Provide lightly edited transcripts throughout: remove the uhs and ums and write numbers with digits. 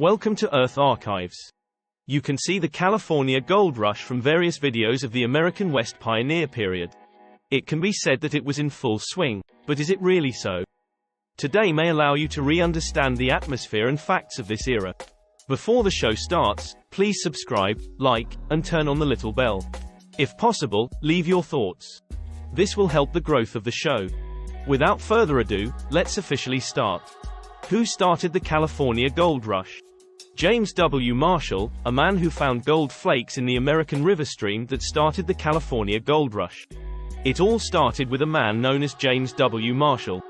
Welcome to Earth Archives. You can see the California gold rush from various videos of the American West pioneer period. It can be said that it was in full swing, but is it really so? Today may allow you to re-understand the atmosphere and facts of this era. Before the show starts, please subscribe, like, and turn on the little bell. If possible, leave your thoughts. This will help the growth of the show. Without further ado, let's officially start. Who started the California gold rush? James W. Marshall, a man who found gold flakes in the American River stream that started the California gold rush. It all started with a man known as James W. Marshall.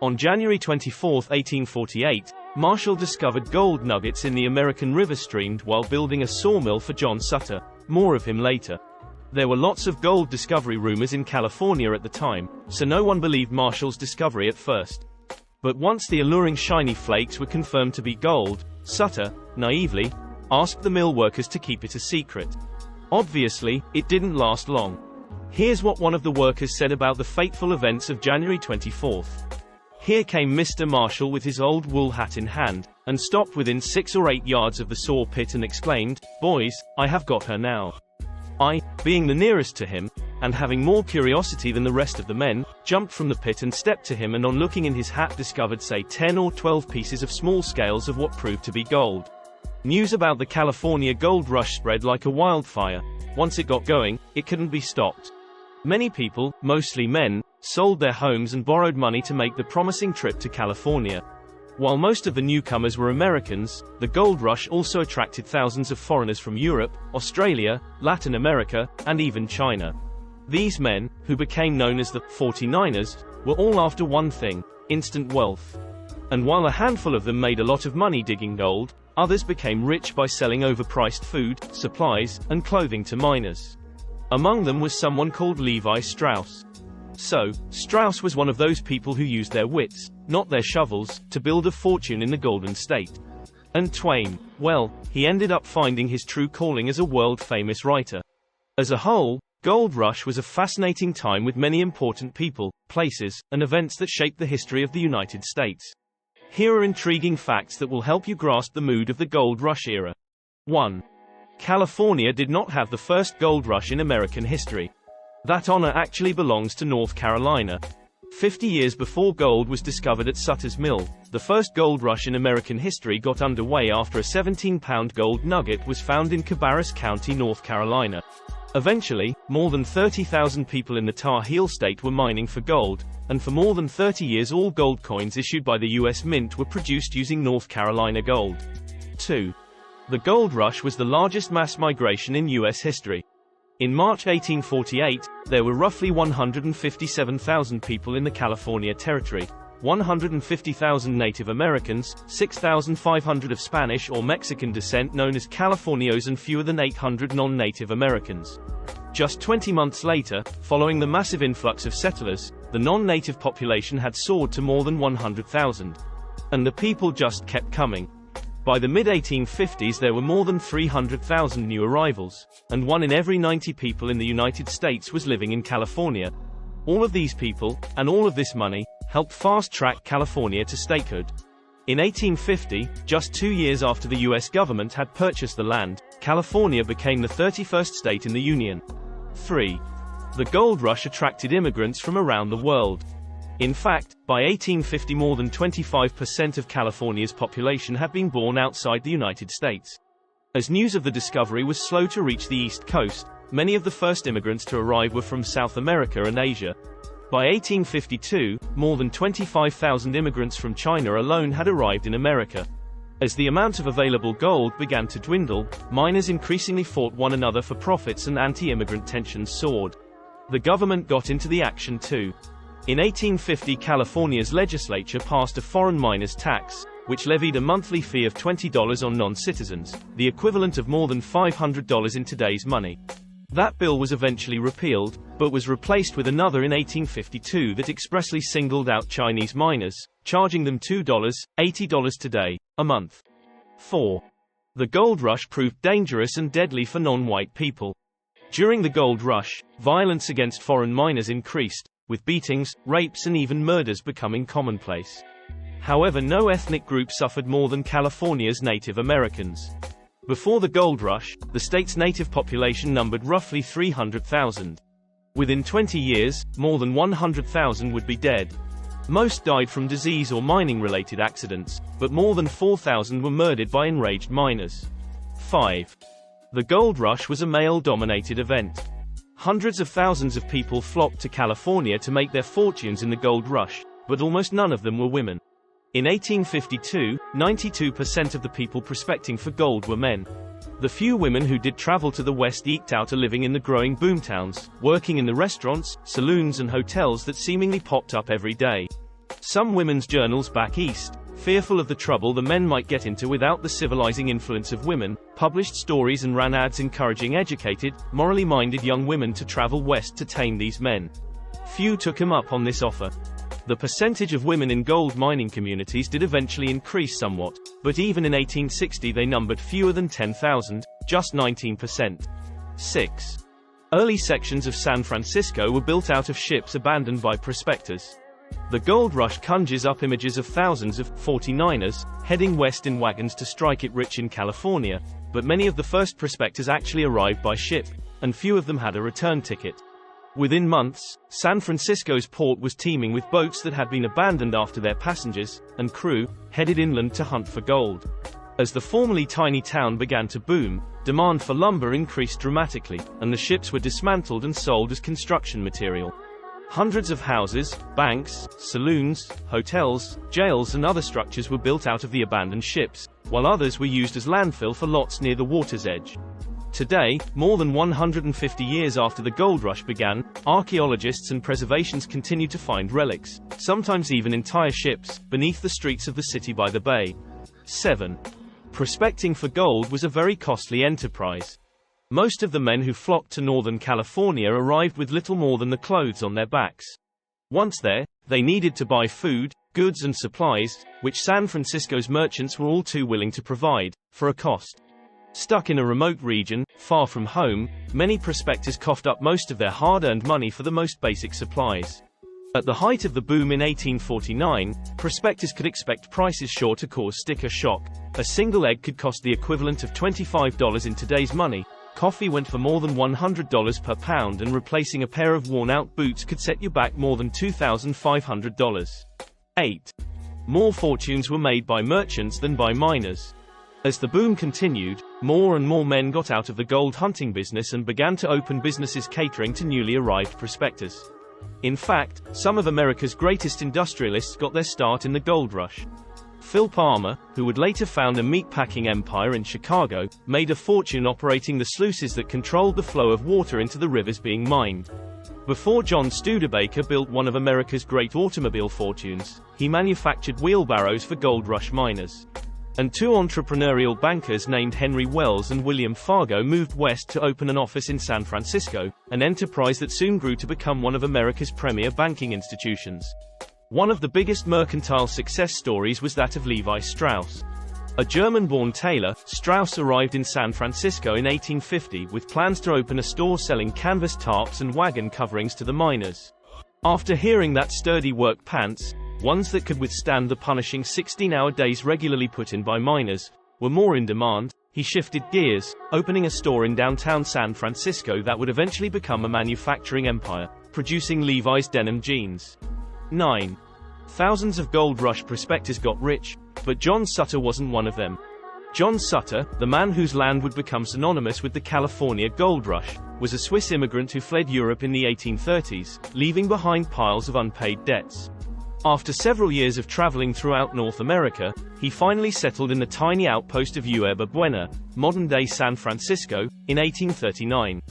On January 24, 1848, Marshall discovered gold nuggets in the American River stream while building a sawmill for John Sutter. More of him later. There were lots of gold discovery rumors in California at the time, so no one believed Marshall's discovery at first. But once the alluring shiny flakes were confirmed to be gold, Sutter, naively, asked the mill workers to keep it a secret. Obviously, it didn't last long. Here's what one of the workers said about the fateful events of January 24th. Here came Mr. Marshall with his old wool hat in hand, and stopped within 6 or 8 yards of the saw pit and exclaimed, "Boys, I have got her now." I, being the nearest to him, and having more curiosity than the rest of the men, jumped from the pit and stepped to him, and on looking in his hat discovered say 10 or 12 pieces of small scales of what proved to be gold. News about the California gold rush spread like a wildfire. Once it got going, it couldn't be stopped. Many people, mostly men, sold their homes and borrowed money to make the promising trip to California. While most of the newcomers were Americans, the gold rush also attracted thousands of foreigners from Europe, Australia, Latin America, and even China. These men, who became known as the 49ers, were all after one thing: instant wealth. And while a handful of them made a lot of money digging gold, others became rich by selling overpriced food, supplies, and clothing to miners. Among them was someone called Levi Strauss. So, Strauss was one of those people who used their wits, not their shovels, to build a fortune in the Golden State. And Twain, well, he ended up finding his true calling as a world-famous writer. As a whole, Gold Rush was a fascinating time with many important people, places, and events that shaped the history of the United States. Here are intriguing facts that will help you grasp the mood of the Gold Rush era. 1. California did not have the first gold rush in American history. That honor actually belongs to North Carolina. 50 years before gold was discovered at Sutter's Mill, the first gold rush in American history got underway after a 17-pound gold nugget was found in Cabarrus County, North Carolina. Eventually, more than 30,000 people in the Tar Heel state were mining for gold, and for more than 30 years all gold coins issued by the U.S. Mint were produced using North Carolina gold. 2. The gold rush was the largest mass migration in U.S. history. In March 1848, there were roughly 157,000 people in the California Territory, 150,000 Native Americans, 6,500 of Spanish or Mexican descent known as Californios, and fewer than 800 non-Native Americans. Just 20 months later, following the massive influx of settlers, the non-native population had soared to more than 100,000. And the people just kept coming. By the mid-1850s there were more than 300,000 new arrivals, and 1 in every 90 people in the United States was living in California. All of these people, and all of this money, helped fast-track California to statehood. In 1850, just 2 years after the U.S. government had purchased the land, California became the 31st state in the Union. 3. The gold rush attracted immigrants from around the world. In fact, by 1850 more than 25% of California's population had been born outside the United States. As news of the discovery was slow to reach the East Coast, many of the first immigrants to arrive were from South America and Asia. By 1852, more than 25,000 immigrants from China alone had arrived in America. As the amount of available gold began to dwindle, miners increasingly fought one another for profits and anti-immigrant tensions soared. The government got into the action too. In 1850 California's legislature passed a foreign miners' tax, which levied a monthly fee of $20 on non-citizens, the equivalent of more than $500 in today's money. That bill was eventually repealed, but was replaced with another in 1852 that expressly singled out Chinese miners, charging them $2, $80 today, a month. 4. The gold rush proved dangerous and deadly for non-white people. During the gold rush, violence against foreign miners increased, with beatings, rapes and even murders becoming commonplace. However, no ethnic group suffered more than California's Native Americans. Before the gold rush, the state's native population numbered roughly 300,000. Within 20 years, more than 100,000 would be dead. Most died from disease or mining-related accidents, but more than 4,000 were murdered by enraged miners. 5. The gold rush was a male-dominated event. Hundreds of thousands of people flocked to California to make their fortunes in the gold rush, but almost none of them were women. In 1852, 92% of the people prospecting for gold were men. The few women who did travel to the west eked out a living in the growing boomtowns, working in the restaurants, saloons and hotels that seemingly popped up every day. Some women's journals back east, fearful of the trouble the men might get into without the civilizing influence of women, published stories and ran ads encouraging educated, morally minded young women to travel west to tame these men. Few took him up on this offer. The percentage of women in gold mining communities did eventually increase somewhat, but even in 1860 they numbered fewer than 10,000, just 19%. 6. Early sections of San Francisco were built out of ships abandoned by prospectors. The gold rush conjures up images of thousands of 49ers heading west in wagons to strike it rich in California, but many of the first prospectors actually arrived by ship, and few of them had a return ticket. Within months, San Francisco's port was teeming with boats that had been abandoned after their passengers and crew headed inland to hunt for gold. As the formerly tiny town began to boom, demand for lumber increased dramatically, and the ships were dismantled and sold as construction material. Hundreds of houses, banks, saloons, hotels, jails and other structures were built out of the abandoned ships, while others were used as landfill for lots near the water's edge. Today, more than 150 years after the gold rush began, archaeologists and preservationists continue to find relics, sometimes even entire ships, beneath the streets of the city by the bay. 7. Prospecting for gold was a very costly enterprise. Most of the men who flocked to Northern California arrived with little more than the clothes on their backs. Once there, they needed to buy food, goods and supplies, which San Francisco's merchants were all too willing to provide, for a cost. Stuck in a remote region, far from home, many prospectors coughed up most of their hard-earned money for the most basic supplies. At the height of the boom in 1849, prospectors could expect prices sure to cause sticker shock. A single egg could cost the equivalent of $25 in today's money. Coffee went for more than $100 per pound, and replacing a pair of worn-out boots could set you back more than $2,500. 8. More fortunes were made by merchants than by miners. As the boom continued, more and more men got out of the gold hunting business and began to open businesses catering to newly arrived prospectors. In fact, some of America's greatest industrialists got their start in the gold rush. Phil Palmer, who would later found a meatpacking empire in Chicago, made a fortune operating the sluices that controlled the flow of water into the rivers being mined. Before John Studebaker built one of America's great automobile fortunes, he manufactured wheelbarrows for gold rush miners. And two entrepreneurial bankers named Henry Wells and William Fargo moved west to open an office in San Francisco, an enterprise that soon grew to become one of America's premier banking institutions. One of the biggest mercantile success stories was that of Levi Strauss. A German-born tailor, Strauss arrived in San Francisco in 1850 with plans to open a store selling canvas tarps and wagon coverings to the miners. After hearing that sturdy work pants, ones that could withstand the punishing 16-hour days regularly put in by miners, were more in demand, he shifted gears, opening a store in downtown San Francisco that would eventually become a manufacturing empire, producing Levi's denim jeans. 9. Thousands of gold rush prospectors got rich, but John Sutter wasn't one of them. John Sutter, the man whose land would become synonymous with the California gold rush, was a Swiss immigrant who fled Europe in the 1830s, leaving behind piles of unpaid debts. After several years of traveling throughout North America, he finally settled in the tiny outpost of Yerba Buena, modern-day San Francisco, in 1839.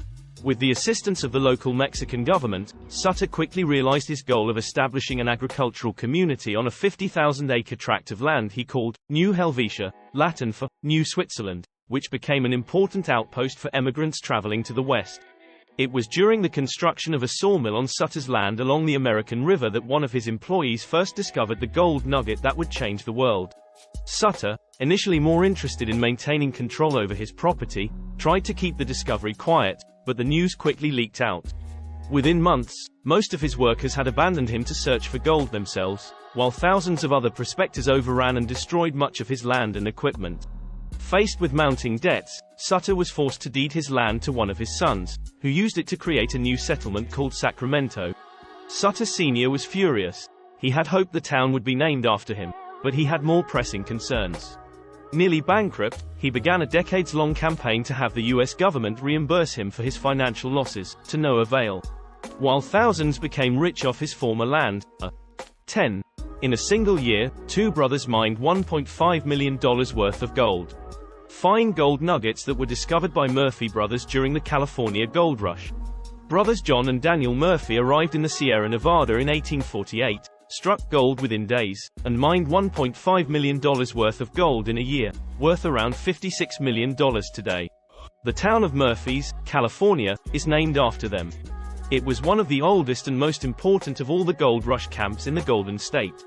With the assistance of the local Mexican government, Sutter quickly realized his goal of establishing an agricultural community on a 50,000-acre tract of land he called New Helvetia, Latin for New Switzerland, which became an important outpost for emigrants traveling to the west. It was during the construction of a sawmill on Sutter's land along the American River that one of his employees first discovered the gold nugget that would change the world. Sutter, initially more interested in maintaining control over his property, tried to keep the discovery quiet, but the news quickly leaked out. Within months, most of his workers had abandoned him to search for gold themselves, while thousands of other prospectors overran and destroyed much of his land and equipment. Faced with mounting debts, Sutter was forced to deed his land to one of his sons, who used it to create a new settlement called Sacramento. Sutter Sr. was furious. He had hoped the town would be named after him, but he had more pressing concerns. Nearly bankrupt, he began a decades-long campaign to have the U.S. government reimburse him for his financial losses, to no avail. While thousands became rich off his former land, 10. In a single year, two brothers mined $1.5 million worth of gold. Fine gold nuggets that were discovered by Murphy brothers during the California Gold Rush. Brothers John and Daniel Murphy arrived in the Sierra Nevada in 1848, struck gold within days, and mined $1.5 million worth of gold in a year, worth around $56 million today. The town of Murphys, California, is named after them. It was one of the oldest and most important of all the gold rush camps in the Golden State.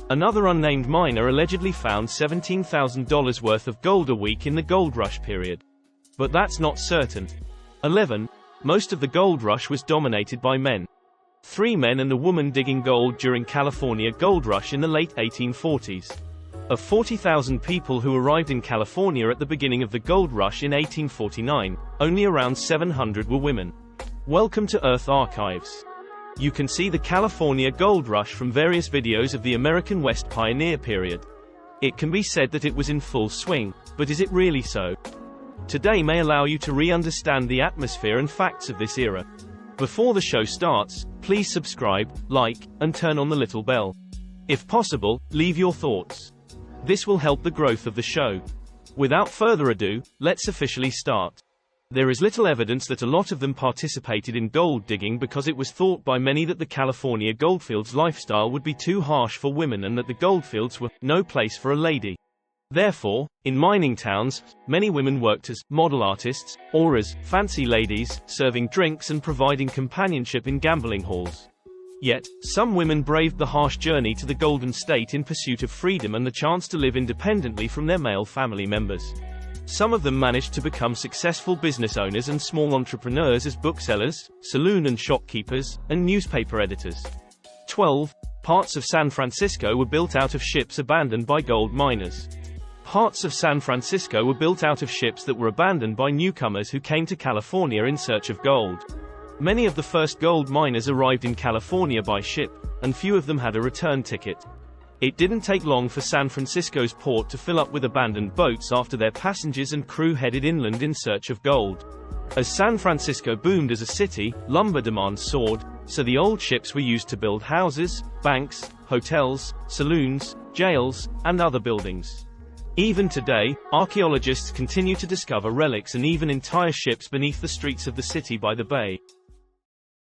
Another unnamed miner allegedly found $17,000 worth of gold a week in the gold rush period. But that's not certain. 11. Most of the gold rush was dominated by men. 3 men and a woman digging gold during California gold rush in the late 1840s. Of 40,000 people who arrived in California at the beginning of the gold rush in 1849, only around 700 were women. Welcome to Earth Archives. You can see the California Gold Rush from various videos of the American West pioneer period. It can be said that it was in full swing, but is it really so? Today may allow you to re-understand the atmosphere and facts of this era. Before the show starts, please subscribe, like, and turn on the little bell. If possible, leave your thoughts. This will help the growth of the show. Without further ado, let's officially start. There is little evidence that a lot of them participated in gold digging because it was thought by many that the California goldfields lifestyle would be too harsh for women and that the goldfields were no place for a lady. Therefore, in mining towns, many women worked as model artists, or as fancy ladies, serving drinks and providing companionship in gambling halls. Yet, some women braved the harsh journey to the Golden State in pursuit of freedom and the chance to live independently from their male family members. Some of them managed to become successful business owners and small entrepreneurs as booksellers, saloon and shopkeepers, and newspaper editors. 12. Parts of San Francisco were built out of ships abandoned by gold miners. Parts of San Francisco were built out of ships that were abandoned by newcomers who came to California in search of gold. Many of the first gold miners arrived in California by ship, and few of them had a return ticket. It didn't take long for San Francisco's port to fill up with abandoned boats after their passengers and crew headed inland in search of gold. As San Francisco boomed as a city, lumber demand soared, so the old ships were used to build houses, banks, hotels, saloons, jails, and other buildings. Even today, archaeologists continue to discover relics and even entire ships beneath the streets of the city by the bay.